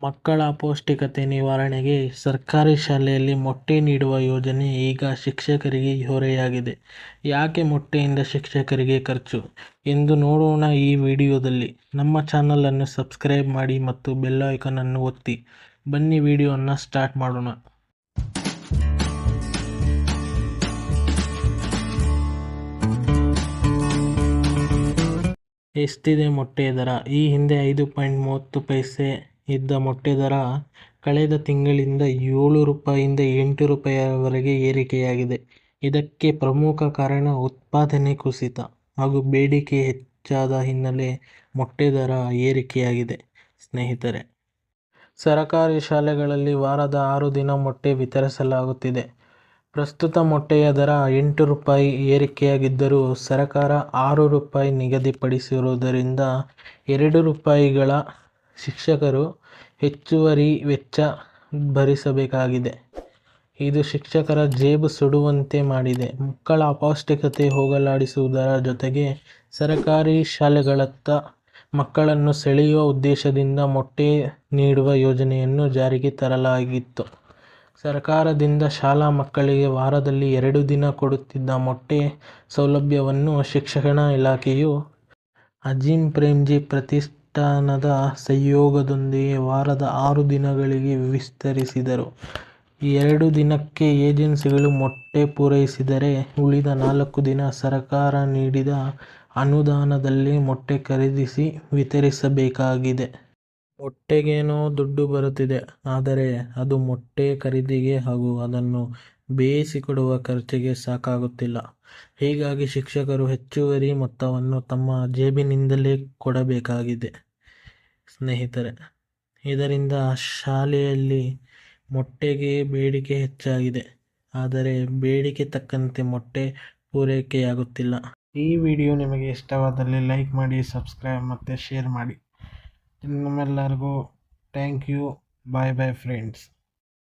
ಮಕ್ಕಳ ಅಪೌಷ್ಟಿಕತೆ ನಿವಾರಣೆಗೆ ಸರ್ಕಾರಿ ಶಾಲೆಯಲ್ಲಿ ಮೊಟ್ಟೆ ನೀಡುವ ಯೋಜನೆ ಈಗ ಶಿಕ್ಷಕರಿಗೆ ಹೊರೆಯಾಗಿದೆ. ಯಾಕೆ ಮೊಟ್ಟೆಯಿಂದ ಶಿಕ್ಷಕರಿಗೆ ಖರ್ಚು ಎಂದು ನೋಡೋಣ ಈ ವಿಡಿಯೋದಲ್ಲಿ. ನಮ್ಮ ಚಾನಲ್ ಅನ್ನು ಸಬ್ಸ್ಕ್ರೈಬ್ ಮಾಡಿ ಮತ್ತು ಬೆಲ್ ಐಕಾನ್ ಅನ್ನು ಒತ್ತಿ. ಬನ್ನಿ ವಿಡಿಯೋನ ಸ್ಟಾರ್ಟ್ ಮಾಡೋಣ. ಎಷ್ಟಿದೆ ಮೊಟ್ಟೆ ದರ? ಈ ಹಿಂದೆ 5.30 ಇದ್ದ ಮೊಟ್ಟೆ ದರ ಕಳೆದ ತಿಂಗಳಿಂದ 7 ರೂಪಾಯಿಯಿಂದ 8 ರೂಪಾಯಿವರೆಗೆ ಏರಿಕೆಯಾಗಿದೆ. ಇದಕ್ಕೆ ಪ್ರಮುಖ ಕಾರಣ ಉತ್ಪಾದನೆ ಕುಸಿತ ಹಾಗೂ ಬೇಡಿಕೆ ಹೆಚ್ಚಾದ ಹಿನ್ನೆಲೆ ಮೊಟ್ಟೆ ದರ ಏರಿಕೆಯಾಗಿದೆ. ಸ್ನೇಹಿತರೆ, ಸರಕಾರಿ ಶಾಲೆಗಳಲ್ಲಿ ವಾರದ 6 ದಿನ ಮೊಟ್ಟೆ ವಿತರಿಸಲಾಗುತ್ತಿದೆ. ಪ್ರಸ್ತುತ ಮೊಟ್ಟೆಯ ದರ 8 ರೂಪಾಯಿ ಏರಿಕೆಯಾಗಿದ್ದರೂ ಸರಕಾರ 6 ರೂಪಾಯಿ ನಿಗದಿಪಡಿಸಿರುವುದರಿಂದ 2 ರೂಪಾಯಿಗಳ ಶಿಕ್ಷಕರು ಹೆಚ್ಚುವರಿ ವೆಚ್ಚ ಭರಿಸಬೇಕಾಗಿದೆ. ಇದು ಶಿಕ್ಷಕರ ಜೇಬು ಸುಡುವಂತೆ ಮಾಡಿದೆ. ಮಕ್ಕಳ ಅಪೌಷ್ಟಿಕತೆ ಹೋಗಲಾಡಿಸುವುದರ ಜೊತೆಗೆ ಸರಕಾರಿ ಶಾಲೆಗಳತ್ತ ಮಕ್ಕಳನ್ನು ಸೆಳೆಯುವ ಉದ್ದೇಶದಿಂದ ಮೊಟ್ಟೆ ನೀಡುವ ಯೋಜನೆಯನ್ನು ಜಾರಿಗೆ ತರಲಾಗಿತ್ತು. ಸರ್ಕಾರದಿಂದ ಶಾಲಾ ಮಕ್ಕಳಿಗೆ ವಾರದಲ್ಲಿ 2 ದಿನ ಕೊಡುತ್ತಿದ್ದ ಮೊಟ್ಟೆ ಸೌಲಭ್ಯವನ್ನು ಶಿಕ್ಷಣ ಇಲಾಖೆಯು ಅಜೀಂ ಪ್ರೇಮ್ಜಿ ಪ್ರತಿಷ್ಠಾನದ ಸಹಯೋಗದೊಂದಿಗೆ ವಾರದ 6 ದಿನಗಳಿಗೆ ವಿಸ್ತರಿಸಿದರು. 2 ದಿನಕ್ಕೆ ಏಜೆನ್ಸಿಗಳು ಮೊಟ್ಟೆ ಪೂರೈಸಿದರೆ ಉಳಿದ 4 ದಿನ ಸರ್ಕಾರ ನೀಡಿದ ಅನುದಾನದಲ್ಲಿ ಮೊಟ್ಟೆ ಖರೀದಿಸಿ ವಿತರಿಸಬೇಕಾಗಿದೆ. ಮೊಟ್ಟೆಗೇನೋ ದುಡ್ಡು ಬರುತ್ತಿದೆ, ಆದರೆ ಅದು ಮೊಟ್ಟೆ ಖರೀದಿಗೆ ಹಾಗೂ ಅದನ್ನು ಬೇಯಿಸಿಕೊಡುವ ಖರ್ಚಿಗೆ ಸಾಕಾಗುತ್ತಿಲ್ಲ. ಹೀಗಾಗಿ ಶಿಕ್ಷಕರು ಹೆಚ್ಚುವರಿ ಮೊತ್ತವನ್ನು ತಮ್ಮ ಜೇಬಿನಿಂದಲೇ ಕೊಡಬೇಕಾಗಿದೆ. ಸ್ನೇಹಿತರೆ, ಇದರಿಂದ ಶಾಲೆಯಲ್ಲಿ ಮೊಟ್ಟೆಗೆ ಬೇಡಿಕೆ ಹೆಚ್ಚಾಗಿದೆ, ಆದರೆ ಬೇಡಿಕೆ ತಕ್ಕಂತೆ ಮೊಟ್ಟೆ ಪೂರೈಕೆಯಾಗುತ್ತಿಲ್ಲ. ಈ ವಿಡಿಯೋ ನಿಮಗೆ ಇಷ್ಟವಾದಲ್ಲಿ ಲೈಕ್ ಮಾಡಿ, ಸಬ್ಸ್ಕ್ರೈಬ್ ಮತ್ತು ಶೇರ್ ಮಾಡಿ. ನಿಮ್ಮೆಲ್ಲರಿಗೂ thank you. Bye bye friends.